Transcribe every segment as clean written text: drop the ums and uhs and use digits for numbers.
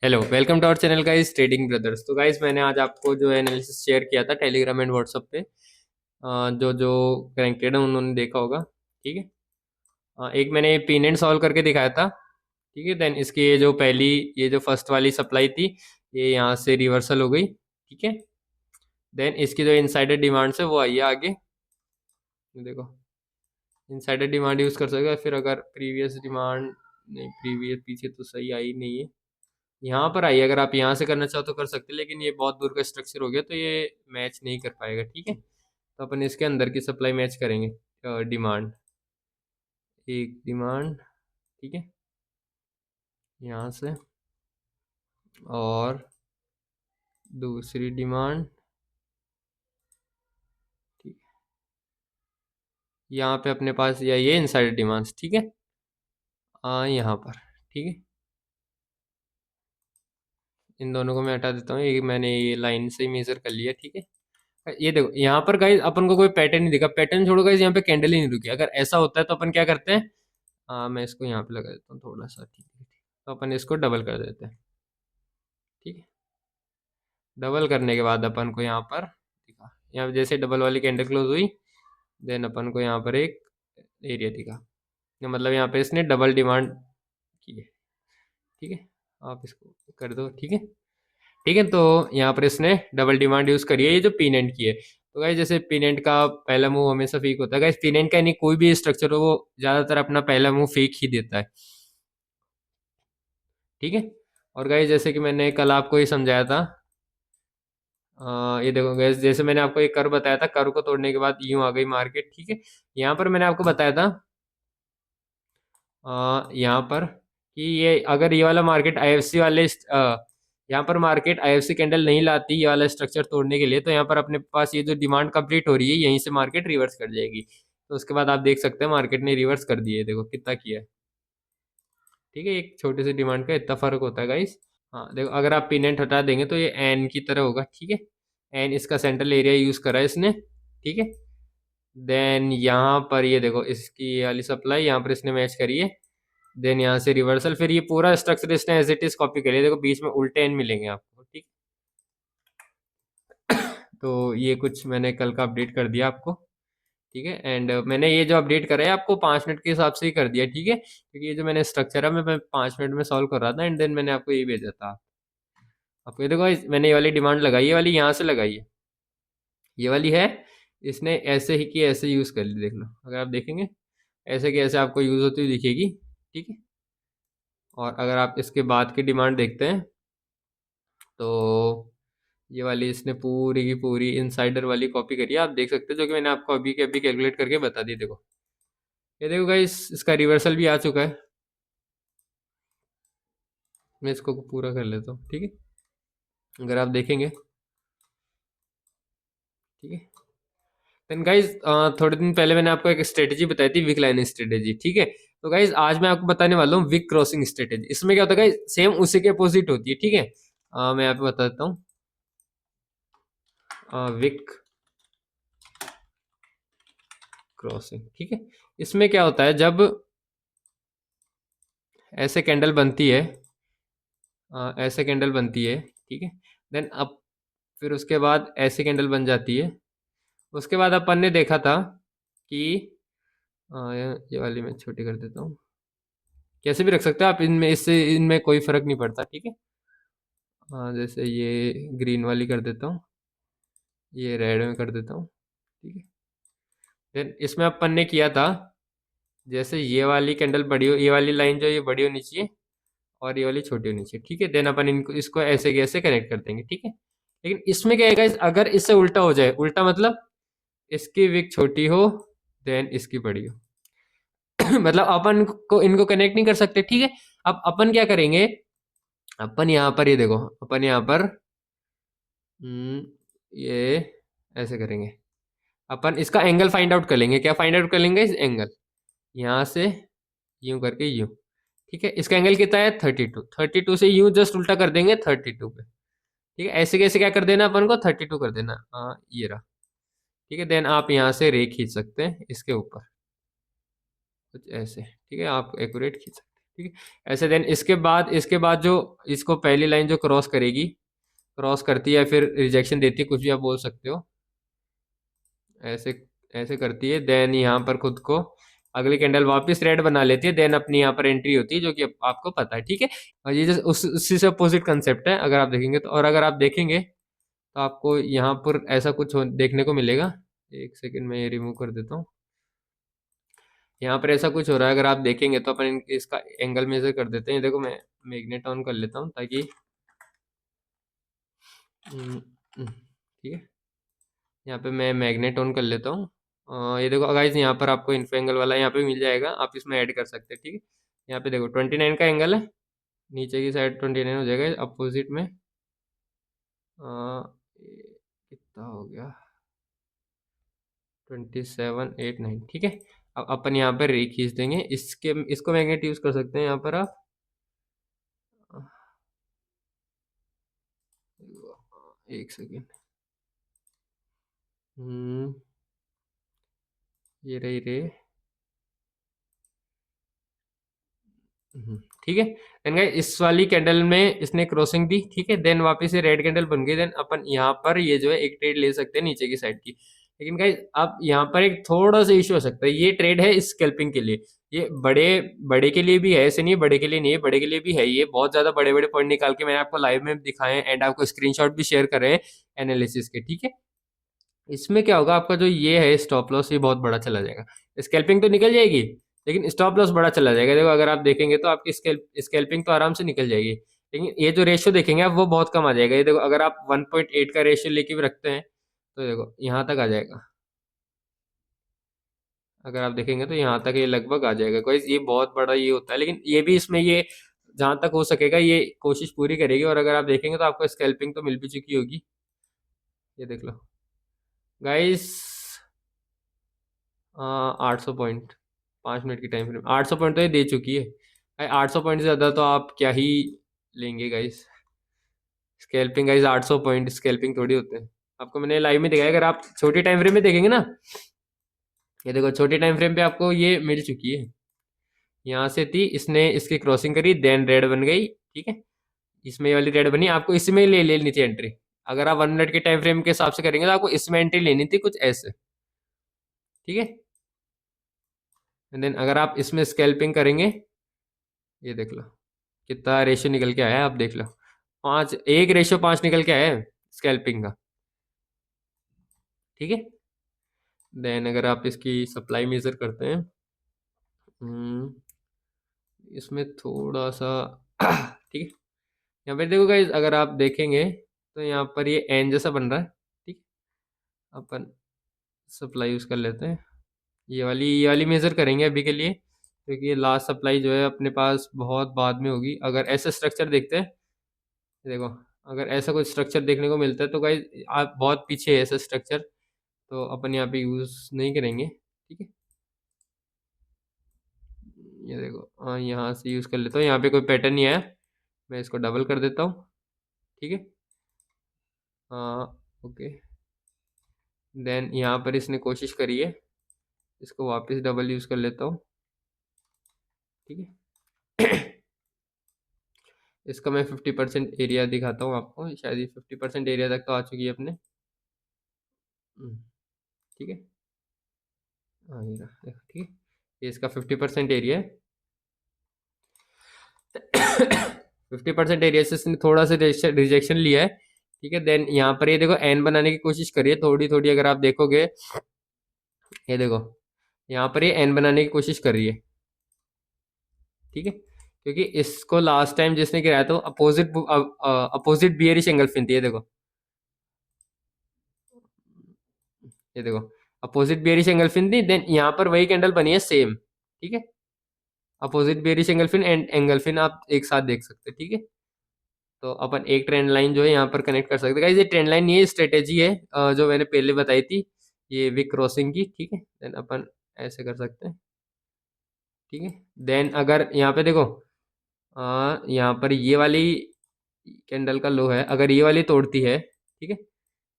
Hello, welcome to our channel guys trading brothers. तो guys मैंने आज आपको जो है एनालिसिस शेयर किया था टेलीग्राम एंड व्हाट्सएप पे। जो जो कनेक्टेड है उन्होंने देखा होगा। ठीक है। एक मैंने पिन एंड सॉल्व करके दिखाया था। ठीक है। देन इसकी ये जो फर्स्ट वाली सप्लाई थी, ये यहाँ से रिवर्सल हो गई। ठीक है। देन इसकी जो इनसाइडर डिमांड है वो आई है आगे। ये देखो, इनसाइडर डिमांड यूज़ कर सकते हो। फिर अगर प्रीवियस डिमांड, नहीं प्रीवियस पीछे तो सही आई नहीं है, यहाँ पर आई। अगर आप यहाँ से करना चाहो तो कर सकते हैं, लेकिन ये बहुत दूर का स्ट्रक्चर हो गया तो ये मैच नहीं कर पाएगा। ठीक है। तो अपन इसके अंदर की सप्लाई मैच करेंगे। डिमांड, एक डिमांड। ठीक है। यहाँ से, और दूसरी डिमांड। ठीक है। यहाँ पे अपने पास ये इनसाइड डिमांड्स। ठीक है। यहाँ पर। ठीक है। इन दोनों को मैं हटा देता हूँ, ये मैंने ये लाइन से ही मेजर कर लिया। ठीक है। ये देखो, यहाँ पर गाइज अपन को कोई पैटर्न नहीं दिखा। पैटर्न छोड़ो गाइज, यहाँ पे कैंडल ही नहीं रुकी। अगर ऐसा होता है तो अपन क्या करते हैं, मैं इसको यहाँ पे लगा देता हूँ थोड़ा सा। ठीक है। तो अपन इसको डबल कर देते हैं। ठीक है। डबल करने के बाद अपन को यहाँ पर दिखा, यहाँ पे जैसे डबल वाली कैंडल क्लोज हुई, देन अपन को यहाँ पर एक एरिया दिखा। मतलब यहाँ पे इसने डबल डिमांड की है। ठीक है। आप इसको कर दो। ठीक है। ठीक है। तो यहाँ पर इसने डबल डिमांड यूज करी है, ये जो पिन एंड की है। तो गाइस जैसे पिन एंड का पहला मूव हमेशा फेक होता है। गाइस पिन एंड का नहीं, कोई भी स्ट्रक्चर हो वो ज्यादातर अपना पहला मूव फेक ही देता है। ठीक है। और गाइस जैसे कि मैंने कल आपको ये समझाया था, ये देखो गाइस, जैसे मैंने आपको एक कर्व बताया था, कर्व को तोड़ने के बाद यूं आ गई मार्केट। ठीक है। यहाँ पर मैंने आपको बताया था, यहाँ पर कि ये अगर ये वाला मार्केट आईएफसी वाले यहाँ पर मार्केट आईएफसी कैंडल नहीं लाती ये वाला स्ट्रक्चर तोड़ने के लिए, तो यहाँ पर अपने पास ये जो डिमांड कंप्लीट हो रही है यहीं से मार्केट रिवर्स कर जाएगी। तो उसके बाद आप देख सकते हैं मार्केट ने रिवर्स कर दिए, देखो कितना किया है। ठीक है। एक छोटी सी डिमांड का इतना फर्क होता है गाइस। हाँ देखो, अगर आप पिनेंट हटा देंगे तो ये एन की तरह होगा। ठीक है। एन इसका सेंट्रल एरिया यूज करा है इसने। ठीक है। देन यहाँ पर ये देखो, इसकी ये वाली सप्लाई यहाँ पर इसने मैच करी है। देन यहाँ से रिवर्सल, फिर ये पूरा स्ट्रक्चर इसने एज इट इज कॉपी कर लिया। देखो बीच में उल्टे एन मिलेंगे आपको। ठीक। तो ये कुछ मैंने कल का अपडेट कर दिया आपको। ठीक है। एंड मैंने ये जो अपडेट करा है आपको 5 मिनट के हिसाब से ही कर दिया। ठीक है। क्योंकि ये जो मैंने स्ट्रक्चर है मैं 5 मिनट में सॉल्व कर रहा था, एंड देन मैंने आपको ये भेजा था। आपको ये देखो मैंने ये वाली डिमांड लगाई, ये वाली यहाँ से लगाई है, ये वाली है। इसने ऐसे ही की ऐसे यूज़ कर ली। देख लो, अगर आप देखेंगे ऐसे की ऐसे आपको यूज़ होती हुई दिखेगी। ठीक है। और अगर आप इसके बाद की डिमांड देखते हैं तो ये वाली इसने पूरी की पूरी इनसाइडर वाली कॉपी करी है, आप देख सकते हैं, जो कि मैंने आपको अभी के अभी कैलकुलेट करके बता दी। देखो ये देखो गाइस, इसका रिवर्सल भी आ चुका है। मैं इसको पूरा कर लेता हूँ। ठीक है। अगर आप देखेंगे, ठीक है। देन गाइस, थोड़े दिन पहले मैंने आपको एक स्ट्रेटेजी बताई थी, विक लाइन स्ट्रेटेजी। ठीक है। तो गाइस आज मैं आपको बताने वाला हूँ विक क्रॉसिंग स्ट्रेटेजी। इसमें क्या होता है गाइस, सेम उसी के अपोजिट होती है। ठीक है। मैं यहाँ पे बता देता हूँ, विक क्रॉसिंग। ठीक है। इसमें क्या होता है, जब ऐसे कैंडल बनती है, ऐसे कैंडल बनती है। ठीक है। देन अब फिर उसके बाद ऐसे कैंडल बन जाती है। उसके बाद अपन ने देखा था कि ये वाली मैं छोटी कर देता हूँ, कैसे भी रख सकते हैं आप, इनमें इससे इनमें कोई फर्क नहीं पड़ता। ठीक है। जैसे ये ग्रीन वाली कर देता हूँ, ये रेड में कर देता हूँ। ठीक है। देन इसमें अपन ने किया था, जैसे ये वाली कैंडल बड़ी हो, ये वाली लाइन जो ये बड़ी होनी चाहिए और ये वाली छोटी होनी चाहिए। ठीक है। देन अपन इनको इसको ऐसे के ऐसे कनेक्ट कर देंगे। ठीक है। लेकिन इसमें क्या है guys, अगर इससे उल्टा हो जाए, उल्टा मतलब इसकी विक छोटी हो देन इसकी बड़ी हो मतलब अपन को इनको कनेक्ट नहीं कर सकते। ठीक है। अब अपन क्या करेंगे, अपन यहाँ पर ये देखो, अपन यहाँ पर ये ऐसे करेंगे। अपन इसका एंगल फाइंड आउट कर लेंगे। क्या फाइंड आउट कर लेंगे, इस एंगल यहाँ से यूं करके यूं। ठीक है। इसका एंगल कितना है, 32। 32 से यूं जस्ट उल्टा कर देंगे 32 पे। ठीक है। ऐसे कैसे क्या कर देना अपन को, 32 कर देना। ये रहा। ठीक है। देन आप यहाँ से रे खींच सकते हैं इसके ऊपर, कुछ ऐसे। ठीक है। आप एक्यूरेट खींच सकते हैं। ठीक है। ऐसे देन इसके बाद जो इसको पहली लाइन जो क्रॉस करेगी, क्रॉस करती है या फिर रिजेक्शन देती है, कुछ भी आप बोल सकते हो, ऐसे ऐसे करती है, देन यहाँ पर खुद को अगली कैंडल वापस रेड बना लेती है, देन अपनी यहाँ पर एंट्री होती है, जो कि आपको पता है, ठीक है। और ये जो उसी से अपोजिट कंसेप्ट है अगर आप देखेंगे तो, और अगर आप देखेंगे तो आपको यहाँ पर ऐसा कुछ देखने को मिलेगा। एक सेकंड में ये रिमूव कर देता हूँ। यहाँ पर ऐसा कुछ हो रहा है, अगर आप देखेंगे तो अपन इसका एंगल मेजर कर देते हैं। देखो मैं मैग्नेट ऑन कर लेता हूँ ताकि ठीक है, यहाँ पे मैं मैग्नेट ऑन कर लेता हूँ। ये देखो गाइस, यहाँ पर आपको इन्फो एंगल वाला यहाँ पे मिल जाएगा, आप इसमें ऐड कर सकते हैं, ठीक है। यहाँ पे देखो 29 का एंगल है, नीचे की साइड 29 हो जाएगा, अपोजिट में कितना हो गया, 2789, ठीक है। अब अपन यहाँ पर रे खींच देंगे, इसको मैग्नेट यूज कर सकते हैं यहाँ पर आप। एक सेकेंड, ये रही रे। ठीक है। देन गाइस इस वाली कैंडल में इसने क्रॉसिंग दी, ठीक है, देन वापस से रेड कैंडल बन गई, देन अपन यहाँ पर ये जो है एक ट्रेड ले सकते हैं नीचे की साइड की। लेकिन गाइस अब यहाँ पर एक थोड़ा सा इशू हो सकता है, ये ट्रेड है स्कैल्पिंग के लिए, ये बड़े बड़े के लिए भी है, ऐसे नहीं है बड़े के लिए नहीं है, बड़े के लिए भी है, ये बहुत ज्यादा बड़े बड़े पॉइंट निकाल के मैंने आपको लाइव में दिखाए हैं एंड आपको स्क्रीनशॉट भी शेयर करे हैं एनालिसिस के, ठीक है। इसमें क्या होगा, आपका जो ये है स्टॉप लॉस, ये बहुत बड़ा चला जाएगा, स्कैल्पिंग तो निकल जाएगी लेकिन स्टॉप लॉस बड़ा चला जाएगा। देखो अगर आप देखेंगे तो आपकी स्कैल्पिंग तो आराम से निकल जाएगी, लेकिन ये जो रेशियो देखेंगे आप वो बहुत कम आ जाएगा। ये देखो अगर आप 1.8 का रेशियो लेके भी रखते हैं तो देखो यहाँ तक आ जाएगा, अगर आप देखेंगे तो यहाँ तक ये लगभग आ जाएगा। कोई ये बहुत बड़ा ये होता है, लेकिन ये भी इसमें ये जहाँ तक हो सकेगा ये कोशिश पूरी करेगी, और अगर आप देखेंगे तो आपको स्कैल्पिंग तो मिल भी चुकी होगी। ये देख लो गाइस, 800 पॉइंट, 5 मिनट की टाइम फ्रेम, 800 पॉइंट तो ये दे चुकी है भाई। 800 पॉइंट से ज़्यादा तो आप क्या ही लेंगे guys. Scalping guys 800 point scalping थोड़ी होते हैं, आपको मैंने लाइव में दिखाया। अगर आप छोटी टाइम फ्रेम में देखेंगे ना, ये देखो छोटी टाइम फ्रेम पे आपको ये मिल चुकी है, यहाँ से थी, इसने इसकी क्रॉसिंग करी, देन रेड बन गई, ठीक है। इसमें ये वाली रेड बनी, आपको इसमें ले लेनी थी एंट्री। अगर आप 1 मिनट के टाइम फ्रेम के हिसाब से करेंगे तो आपको इसमें एंट्री लेनी थी कुछ ऐसे, ठीक है। एंड देन अगर आप इसमें स्कैल्पिंग करेंगे, ये देख लो कितना रेशियो निकल के आया है, आप देख लो 5, 1:5 निकल के आया है स्कैल्पिंग का, ठीक है। देन अगर आप इसकी सप्लाई मेजर करते हैं, इसमें थोड़ा सा ठीक है, यहाँ पर देखो गाइस, अगर आप देखेंगे तो यहाँ पर ये एन जैसा बन रहा है, ठीक। अपन सप्लाई यूज़ कर लेते हैं, ये वाली मेजर करेंगे अभी के लिए, क्योंकि ये लास्ट सप्लाई जो है अपने पास बहुत बाद में होगी। अगर ऐसे स्ट्रक्चर देखते हैं, देखो अगर ऐसा कोई स्ट्रक्चर देखने को मिलता है तो गाइस आप बहुत पीछे है ऐसा स्ट्रक्चर, तो अपन यहाँ पे यूज़ नहीं करेंगे, ठीक है। ये देखो, हाँ यहाँ से यूज़ कर लेता हूँ, यहाँ पे कोई पैटर्न नहीं आया, मैं इसको डबल कर देता हूँ, ठीक है। हाँ ओके, देन यहाँ पर इसने कोशिश करी है, इसको वापस डबल यूज़ कर लेता हूँ, ठीक है। इसका मैं 50% एरिया दिखाता हूँ आपको, शायद ये 50% एरिया तक तो आ चुकी है अपने, ठीक है। हाँ ये रहा, देखो, ठीक है, ये इसका 50% एरिया है। 50% एरिया से इसने थोड़ा सा रिजेक्शन लिया है, ठीक है। देन यहाँ पर ये देखो एन बनाने की कोशिश करिए थोड़ी थोड़ी, अगर आप देखोगे ये देखो यहाँ पर ये एन बनाने की कोशिश कर रही है, ठीक है, क्योंकि इसको लास्ट टाइम जिसने गिराया था अपोजिट बियरिश एंगल फिन थी, ये देखो अपोजिट बियरिश एंगल फिन थी, देन यहाँ पर वही कैंडल बनी है सेम, ठीक है। Opposite bearish engulfing and engulfing आप एक साथ देख सकते हैं, ठीक है। तो अपन एक ट्रेंड लाइन जो है यहाँ पर कनेक्ट कर सकते हैं गाइस। ये ट्रेंड लाइन ये स्ट्रेटेजी है जो मैंने पहले बताई थी, ये विक क्रॉसिंग की, ठीक है। देन अपन ऐसे कर सकते हैं, ठीक है। देन अगर यहाँ पे देखो यहाँ पर ये वाली कैंडल का लो है, अगर ये वाली तोड़ती है, ठीक है,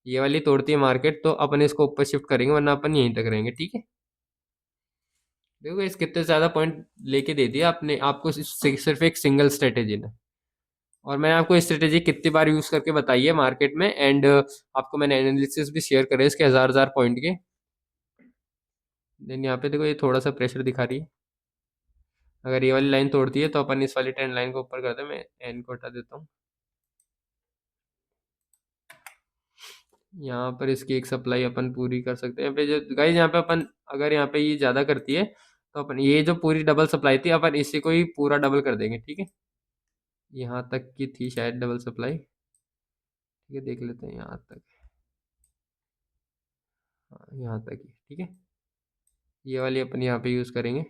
ये वाली तोड़ती है मार्केट, तो अपन इसको ऊपर शिफ्ट करेंगे, वरना अपन यहीं तक रहेंगे, ठीक है। देखो इस कितने ज़्यादा पॉइंट लेके दे दिया आपने, आपको सिर्फ एक सिंगल स्ट्रेटेजी ने। और मैंने आपको ये स्ट्रेटेजी कितनी बार यूज़ करके बताई है मार्केट में, एंड आपको मैंने एनालिसिस भी शेयर करे इसके हज़ार हज़ार पॉइंट के। देन यहाँ पे देखो ये थोड़ा सा प्रेशर दिखा रही है। अगर ये वाली लाइन तोड़ती है तो अपन इस वाली ट्रेंड लाइन को ऊपर करते हैं। मैं एन को हटा देता हूँ। यहाँ पर इसकी एक सप्लाई अपन पूरी कर सकते हैं। यहाँ पे जो गाइस, यहाँ पे अपन अगर यहाँ पे ये ज़्यादा करती है तो अपन ये जो पूरी डबल सप्लाई थी अपन इसी को ही पूरा डबल कर देंगे, ठीक है। यहाँ तक की थी शायद डबल सप्लाई, ठीक है, देख लेते हैं यहाँ तक। हाँ, यहाँ तक ही ठीक है। ये वाली अपन यहाँ पे यूज़ करेंगे,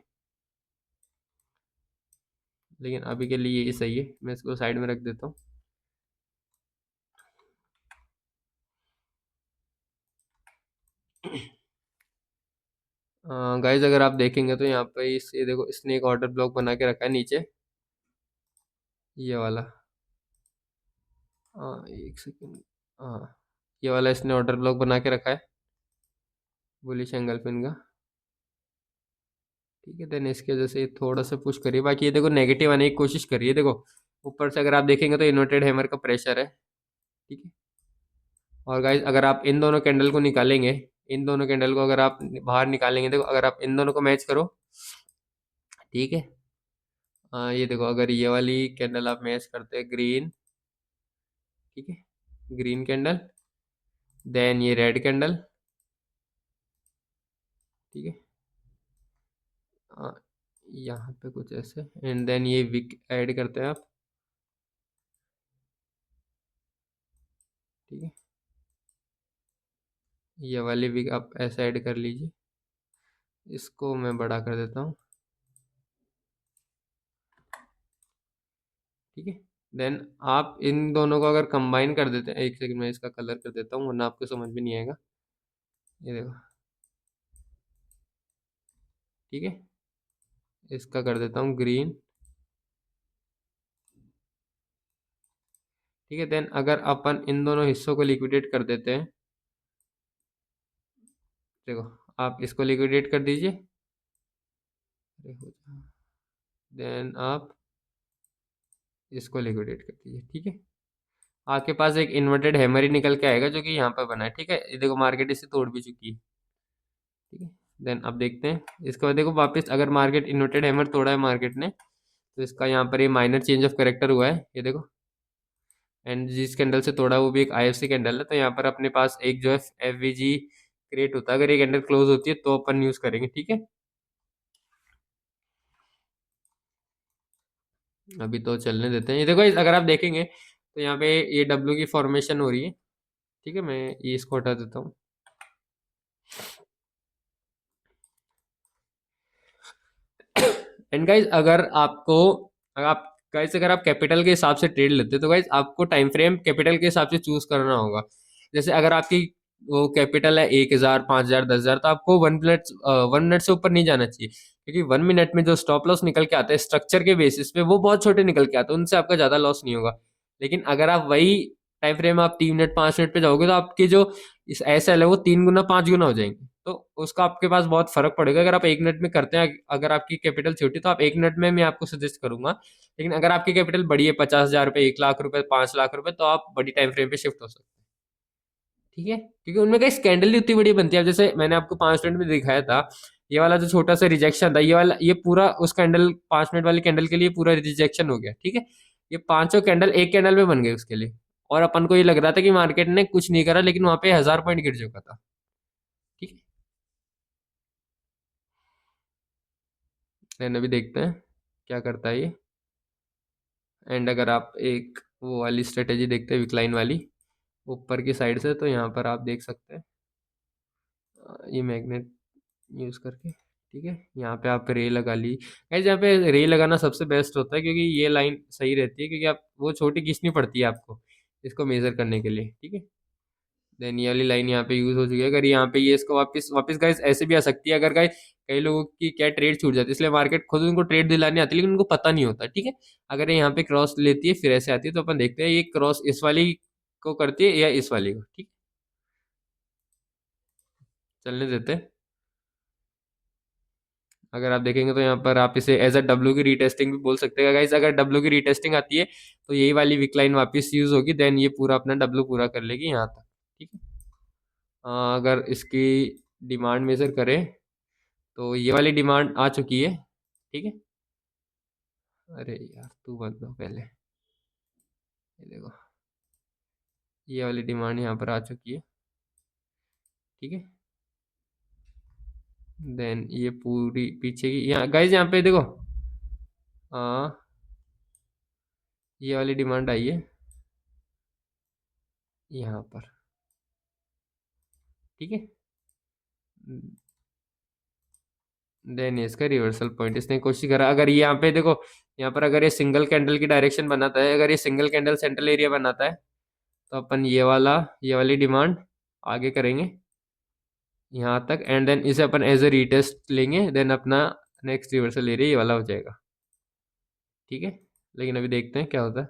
लेकिन अभी के लिए ये सही है, मैं इसको साइड में रख देता हूँ। गाइज अगर आप देखेंगे तो यहाँ पे ये देखो, इसने एक ऑर्डर ब्लॉक बना के रखा है नीचे, ये वाला। एक सेकेंड। हाँ, ये वाला इसने ऑर्डर ब्लॉक बना के रखा है बुलिश एंगल पिन का, ठीक है। देन इसके वजह से ये थोड़ा सा पुश करिए, बाकी ये देखो नेगेटिव आने की कोशिश करिए। देखो ऊपर से अगर आप देखेंगे तो इन्वर्टेड हैमर का प्रेशर है, ठीक है। और गाइज अगर आप इन दोनों कैंडल को निकालेंगे, इन दोनों कैंडल को अगर आप बाहर निकालेंगे, देखो अगर आप इन दोनों को मैच करो, ठीक है। ये देखो अगर ये वाली कैंडल आप मैच करते हैं ग्रीन, ठीक है, ग्रीन कैंडल, देन ये रेड कैंडल, ठीक है। आ, यहाँ पे कुछ ऐसे, एंड देन ये विक ऐड करते हैं आप, ठीक है। ये वाली विक आप ऐसे ऐड कर लीजिए, इसको मैं बड़ा कर देता हूँ, ठीक है। देन आप इन दोनों को अगर कंबाइन कर देते हैं, एक सेकंड में इसका कलर कर देता हूँ वरना आपको समझ में नहीं आएगा। ये देखो, ठीक है, इसका कर देता हूँ ग्रीन, ठीक है। देन अगर अपन इन दोनों हिस्सों को लिक्विडेट कर देते हैं, देखो आप इसको लिक्विडेट कर दीजिए, देन आप इसको लिक्विडेट कर दीजिए, ठीक है। आपके पास एक इन्वर्टेड हैमर ही निकल के आएगा जो कि यहाँ पर बना है, ठीक है। ये देखो मार्केट इसे तोड़ भी चुकी है, ठीक है। देन अब देखते हैं इसके बाद, देखो वापस अगर मार्केट इन्वर्टेड हैमर तोड़ा है मार्केट ने, तो इसका यहाँ पर ये माइनर चेंज ऑफ करेक्टर हुआ है, ये देखो। एंड जिस कैंडल से तोड़ा वो भी एक आईएफसी कैंडल है, तो यहाँ पर अपने पास एक जो है एफवीजी क्रिएट होता है। अगर ये कैंडल क्लोज होती है तो अपन यूज करेंगे, ठीक है। अभी तो चलने देते हैं। ये देखो अगर आप देखेंगे तो यहाँ पे ये डब्ल्यू की फॉर्मेशन हो रही है, ठीक है। मैं ये इसको हटा देता हूँ। एंड गाइज अगर आप कैपिटल के हिसाब से ट्रेड लेते हैं तो गाइज आपको टाइम फ्रेम कैपिटल के हिसाब से चूज करना होगा। जैसे अगर आपकी वो कैपिटल है 1,000, 5,000, 10,000, तो आपको 1 मिनट से ऊपर नहीं जाना चाहिए, क्योंकि 1 मिनट में जो स्टॉप लॉस निकल के आता है स्ट्रक्चर के बेसिस पे वो बहुत छोटे निकल के आते हैं, उनसे आपका ज्यादा लॉस नहीं होगा। लेकिन अगर आप वही टाइम फ्रेम आप 3 मिनट 5 मिनट पे जाओगे तो आपकी जो इस एस एल है वो 3 गुना 5 गुना हो जाएंगे, तो उसका आपके पास बहुत फर्क पड़ेगा। अगर आप 1 मिनट में करते हैं, अगर आपकी कैपिटल छोटी तो आप 1 मिनट में मैं आपको सजेस्ट करूंगा। लेकिन अगर आपकी कैपिटल बड़ी है, 50,000 रुपये, 1 लाख रुपए, 5 लाख रुपए, तो आप बड़ी टाइम फ्रेम पे शिफ्ट हो सकते हैं, ठीक है। क्योंकि उनमें कई स्कैंडल ही उतनी बड़ी बनती है। अब जैसे मैंने आपको 5 मिनट में दिखाया था, ये वाला जो छोटा सा रिजेक्शन था, ये वाला, ये पूरा उस कैंडल 5 मिनट वाली कैंडल के लिए पूरा रिजेक्शन हो गया, ठीक है। ये पांचों कैंडल एक कैंडल में बन गए उसके लिए। और अपन को ये लग रहा था कि मार्केट ने कुछ नहीं करा, लेकिन वहां पे 1,000 पॉइंट गिर चुका था, ठीक है। देन अभी देखते हैं क्या करता है ये। एंड अगर आप एक वो वाली स्ट्रेटेजी देखते हैं विक्लाइन वाली ऊपर की साइड से, तो यहाँ पर आप देख सकते हैं ये मैग्नेट यूज़ करके, ठीक है। यहाँ पे आप रे लगा ली गाइस। यहाँ पे रे लगाना सबसे बेस्ट होता है, क्योंकि ये लाइन सही रहती है, क्योंकि आप वो छोटी खींचनी पड़ती है आपको इसको मेजर करने के लिए, ठीक है। देन ये वाली लाइन यहाँ पे यूज हो चुकी है। अगर यहाँ पे ये इसको वापस वापस गाइस ऐसे भी आ सकती है, अगर गाइस कई लोगों की क्या ट्रेड छूट जाती है, इसलिए मार्केट खुद उनको ट्रेड दिलाने आती है लेकिन उनको पता नहीं होता, ठीक है। अगर ये यहाँ पे क्रॉस लेती है फिर ऐसे आती है, तो अपन देखते हैं ये क्रॉस इस वाली को करती है या इस वाली को, ठीक। चलने देते हैं। अगर आप देखेंगे तो यहाँ पर आप इसे एज अ डब्ल्यू की रीटेस्टिंग भी बोल सकते हैं गाइस। अगर डब्ल्यू की रीटेस्टिंग आती है तो यही वाली विक लाइन वापस यूज होगी, देन ये पूरा अपना डब्ल्यू पूरा कर लेगी यहाँ तक। ठीक है। अगर इसकी डिमांड मेजर करें तो ये वाली डिमांड आ चुकी है। ठीक है। अरे यार तू बंद दो पहले, ये देखो ये वाली डिमांड यहाँ पर आ चुकी है। ठीक है। देन ये पूरी पीछे की यहाँ गाइज यहाँ पे देखो, हाँ ये वाली डिमांड आई है यहाँ पर। ठीक है। देन इसका रिवर्सल पॉइंट इसने कोशिश करा। अगर ये यहाँ पे देखो, यहाँ पर अगर ये सिंगल कैंडल की डायरेक्शन बनाता है, अगर ये सिंगल कैंडल सेंट्रल एरिया बनाता है तो अपन ये वाली डिमांड आगे करेंगे यहाँ तक, एंड देन इसे अपन एज ए रीटेस्ट लेंगे, देन अपना नेक्स्ट रिवर्सल एरिया ये वाला हो जाएगा। ठीक है। लेकिन अभी देखते हैं क्या होता है।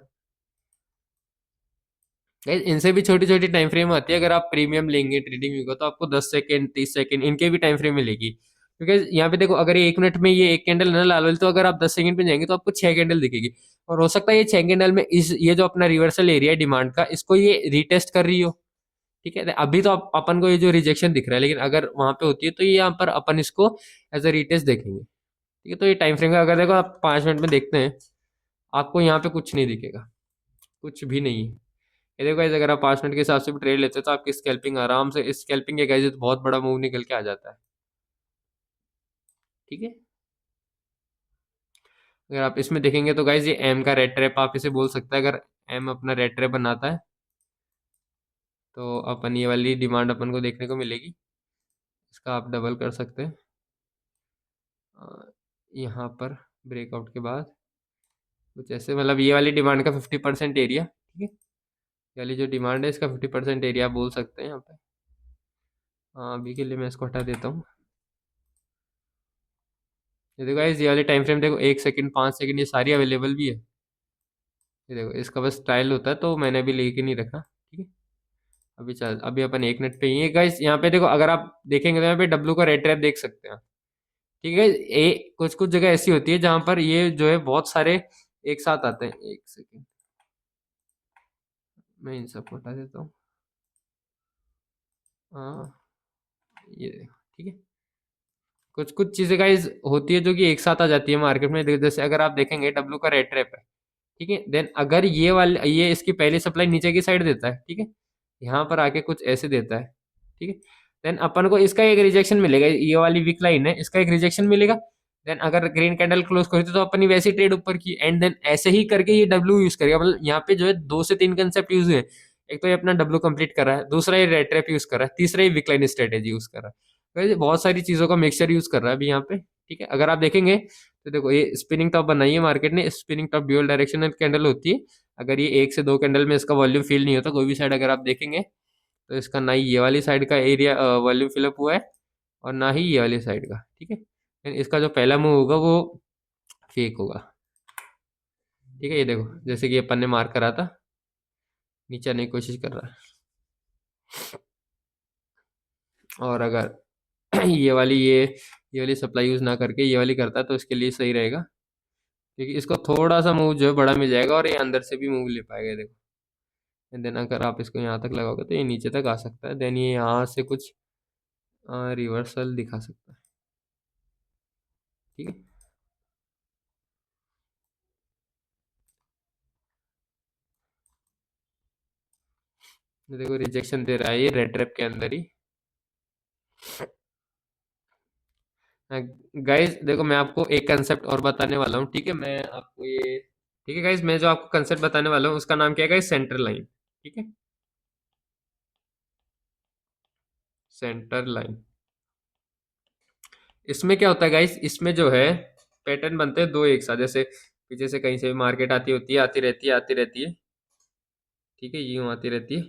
Guys, इनसे भी छोटी छोटी टाइम फ्रेम आती है। अगर आप प्रीमियम लेंगे ट्रेडिंग व्यू का तो आपको 10 सेकेंड 30 सेकेंड इनके भी टाइम फ्रेम मिलेगी, क्योंकि यहाँ पे देखो अगर ये 1 मिनट में ये एक कैंडल ना लाल वाली, तो अगर आप 10 सेकेंड पे जाएंगे तो आपको 6 कैंडल दिखेगी। और हो सकता है ये 6 कैंडल में इस ये जो अपना रिवर्सल एरिया है डिमांड का, इसको ये रीटेस्ट कर रही हो। ठीक है। अभी तो अपन को ये जो रिजेक्शन दिख रहा है, लेकिन अगर वहां पे होती है तो ये यहाँ पर अपन इसको एज अ रीटेस्ट देखेंगे। ठीक है। तो ये टाइम फ्रेम का अगर देखो आप 5 मिनट में देखते हैं, आपको यहाँ पे कुछ नहीं दिखेगा, कुछ भी नहीं है। ये देखो गाइस, अगर आप 5 मिनट के हिसाब से भी ट्रेड लेते हो तो आपकी स्कैल्पिंग आराम से, स्कैल्पिंग के गाइस बहुत बड़ा मूव निकल के आ जाता है। ठीक है। अगर आप इसमें देखेंगे तो गाइस ये एम का रेड ट्रैप आप इसे बोल सकते हैं। अगर एम अपना रेड ट्रैप बनाता है तो अपन ये वाली डिमांड अपन को देखने को मिलेगी। इसका आप डबल कर सकते हैं यहाँ पर ब्रेकआउट के बाद कुछ ऐसे, मतलब ये वाली डिमांड का 50% एरिया। ठीक है। ये वाली जो डिमांड है इसका 50% एरिया आप बोल सकते हैं यहाँ पे। हाँ अभी के लिए मैं इसको हटा देता हूँ। ये देखो गाइस, ये वाली टाइम फ्रेम देखो, 1 सेकंड 5 सेकंड ये सारी अवेलेबल भी है। ये देखो इसका बस ट्रायल होता है तो मैंने अभी लेके नहीं रखा। ठीक है। अभी अपन 1 मिनट पे ही है गाइस। यहाँ पे देखो अगर आप देखेंगे तो यहाँ पे डब्लू का रेड ट्रैप देख सकते हैं। ठीक है। कुछ कुछ जगह ऐसी होती है जहाँ पर ये जो है बहुत सारे एक साथ आते हैं। 1 सेकंड मैं इन सबको हटा देता हूँ। हाँ ये देखो। ठीक है। कुछ कुछ चीजें गाइस होती है जो कि एक साथ आ जाती है मार्केट में। जैसे अगर आप देखेंगे डब्लू का रेड ट्रैप है। ठीक है। देन अगर ये इसकी पहली सप्लाई नीचे की साइड देता है। ठीक है। यहाँ पर आके कुछ ऐसे देता है। ठीक है। देन अपन को इसका एक रिजेक्शन मिलेगा, ये वाली वीक लाइन है, इसका एक रिजेक्शन मिलेगा। देन अगर ग्रीन कैंडल क्लोज करी तो अपनी वैसी ट्रेड ऊपर की, एंड देन ऐसे ही करके ये डब्ल्यू यूज करेगा। मतलब यहाँ पे जो है 2 से 3 कंसेप्ट यूज हुए। एक तो ये अपना डब्ल्यू कंप्लीट कर रहा है, दूसरा ये रेड ट्रैप यूज कर रहा है, तीसरा ये वीक लाइन स्ट्रेटेजी यूज कर रहा है। तो ये बहुत सारी चीजों का मिक्सचर यूज कर रहा है अभी यहाँ पे। ठीक है। अगर आप देखेंगे तो देखो ये स्पिनिंग टॉप बनाई है मार्केट ने। Spinning top dual directional candle होती है। अगर ये 1 से 2 कैंडल में इसका वॉल्यूम फिल नहीं होता कोई भी साइड, अगर आप देखेंगे तो इसका ना ही ये वाली साइड का एरिया वॉल्यूम फिलअप हुआ है और ना ही ये वाली साइड का। ठीक है। लेकिन इसका जो पहला मूव होगा वो फेक होगा। ठीक है। ये देखो जैसे कि अपन ने मार्क करा था, नीचे आने की कोशिश कर रहा है। और अगर ये वाली सप्लाई यूज ना करके ये वाली करता है तो इसके लिए सही रहेगा, क्योंकि इसको थोड़ा सा मूव जो है बड़ा मिल जाएगा और ये अंदर से भी मूव ले पाएगा। देखो देन अगर आप इसको यहाँ तक लगाओगे तो ये नीचे तक आ सकता है। देन ये यहाँ से कुछ रिवर्सल दिखा सकता है। ठीक है। ये देखो रिजेक्शन दे रहा है ये रेड ट्रैप के अंदर ही। गाइस देखो मैं आपको एक कंसेप्ट और बताने वाला हूँ। ठीक है। मैं आपको ये ठीक है गाइस, मैं जो आपको कंसेप्ट बताने वाला हूँ उसका नाम क्या है गाइस, सेंटर लाइन। ठीक है। सेंटर लाइन, इसमें क्या होता है गाइस, इसमें जो है पैटर्न बनते हैं दो एक साथ। जैसे पीछे से कहीं से भी मार्केट आती होती है, आती रहती है, आती रहती है। ठीक है। यूं आती रहती है।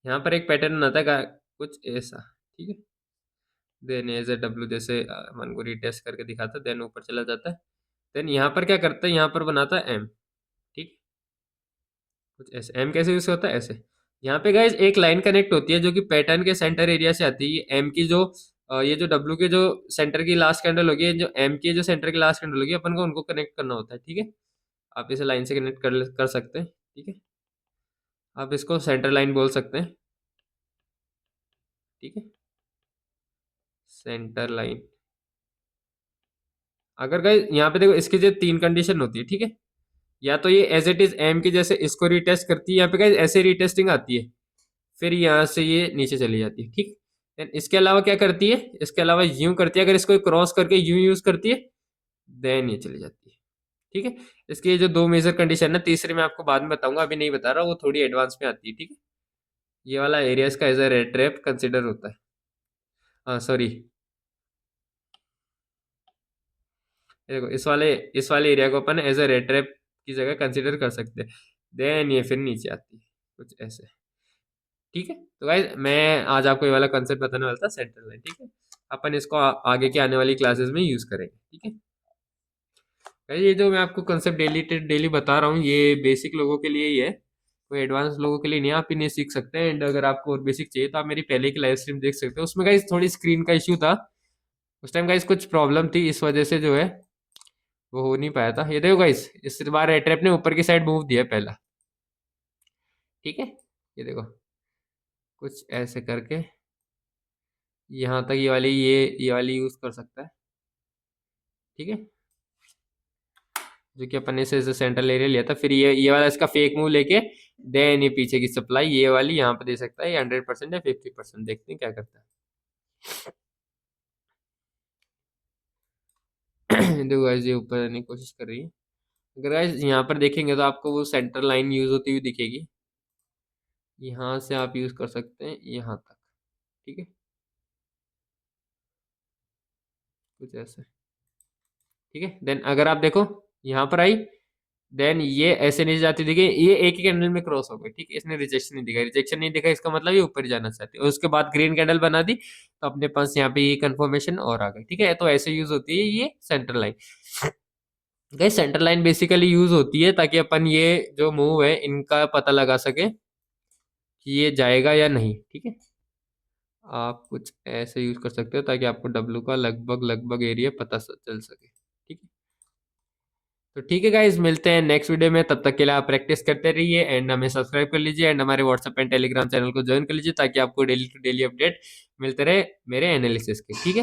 यहाँ पर एक पैटर्न आता है कुछ ऐसा। ठीक है। देन एज ए डब्ल्यू जैसे मन को रीटेस्ट करके दिखाता है, देन ऊपर चला जाता है। देन यहाँ पर क्या करता है, यहाँ पर बनाता है एम। ठीक। कुछ ऐसे एम कैसे यूज होता है ऐसे। यहाँ पे गाइज एक लाइन कनेक्ट होती है जो कि पैटर्न के सेंटर एरिया से आती है। एम की जो ये जो डब्ल्यू के जो सेंटर की लास्ट कैंडल होगी, जो एम की जो सेंटर की लास्ट कैंडल होगी, अपन को उनको कनेक्ट करना होता है, ठीक है। आप इसे लाइन से कनेक्ट कर सकते हैं, ठीक है। आप इसको सेंटर लाइन बोल सकते हैं, ठीक है, सेंटर लाइन। अगर गाइस यहाँ पे देखो, इसकी जो 3 कंडीशन होती है, ठीक है। या तो ये एज इट इज एम की जैसे इसको रीटेस्ट करती है, यहाँ पे गाइस ऐसे रीटेस्टिंग आती है, फिर यहाँ से ये नीचे चली जाती है, ठीक। देन इसके अलावा क्या करती है, इसके अलावा यूं करती है, अगर इसको क्रॉस करके यूं यूज करती है, देन ये चली जाती है, ठीक है। इसकी ये जो 2 मेजर कंडीशन है, तीसरी मैं आपको बाद में बताऊंगा, अभी नहीं बता रहा, वो थोड़ी एडवांस में आती है, ठीक है। ये वाला एरिया इसका as a red trap consider होता है। हाँ सॉरी, देखो इस वाले एरिया को अपन एज अ रेड ट्रैप की जगह कंसिडर कर सकते हैं। देन ये फिर नीचे आती है, कुछ ऐसे, ठीक है। तो गाइज मैं आज आपको ये वाला कंसेप्ट बताने वाला था, सेंट्रल लाइन, ठीक है। अपन इसको आगे की आने वाली क्लासेस में यूज करेंगे, ठीक है। गाइस ये जो मैं आपको कंसेप्ट डेली डेली बता रहा हूँ, ये बेसिक लोगों के लिए ही है, कोई एडवांस लोगों के लिए नहीं है। आप इन्हें सीख सकते हैं, एंड अगर आपको और बेसिक चाहिए तो आप मेरी पहले की लाइव स्ट्रीम देख सकते हो। उसमें गाइस थोड़ी स्क्रीन का इश्यू था, उस टाइम गाइस कुछ प्रॉब्लम थी, इस वजह से जो है वो हो नहीं पाया था। ये देखो गाइस, इस बार रेड ट्रैप ने ऊपर की साइड मूव दिया है पहला, ठीक है। ये देखो कुछ ऐसे करके यहाँ तक ये वाली यूज कर सकता है, ठीक है। जो कि अपन ने इसे सेंट्रल एरिया लिया था, फिर ये वाला इसका फेक मूव लेके देन ये पीछे की सप्लाई ये वाली यहाँ पे दे सकता है, ये 100% या 50%, देखते हैं क्या करता है। देखो गाइस ये ऊपर आने की कोशिश कर रही है। अगर गाइस यहाँ पर देखेंगे तो आपको वो सेंटर लाइन यूज होती हुई दिखेगी, यहाँ से आप यूज कर सकते हैं यहाँ तक, ठीक है, कुछ ऐसे, ठीक है। देन अगर आप देखो यहाँ पर आई, देन ये ऐसे नीचे जाती दिखे, ये एक ही कैंडल में क्रॉस हो गई, ठीक है। इसने रिजेक्शन नहीं दिखा, इसका मतलब ये ऊपर ही जाना चाहती है, और उसके बाद ग्रीन कैंडल बना दी, तो अपने पास यहाँ पे ये कंफर्मेशन और आ गई, ठीक है। तो ऐसे यूज होती है ये सेंटर लाइन। गई सेंटर लाइन बेसिकली यूज होती है ताकि अपन ये जो मूव है इनका पता लगा सके कि ये जाएगा या नहीं, ठीक है। आप कुछ ऐसे यूज कर सकते हो ताकि आपको डब्लू का लगभग लगभग एरिया पता चल सके, ठीक है। तो ठीक है गाइज, मिलते हैं नेक्स्ट वीडियो में, तब तक के लिए आप प्रैक्टिस करते रहिए, एंड हमें सब्सक्राइब कर लीजिए, एंड हमारे व्हाट्सएप एंड टेलीग्राम चैनल को ज्वाइन कर लीजिए ताकि आपको डेली टू डेली अपडेट मिलते रहे मेरे एनालिसिस के, ठीक है।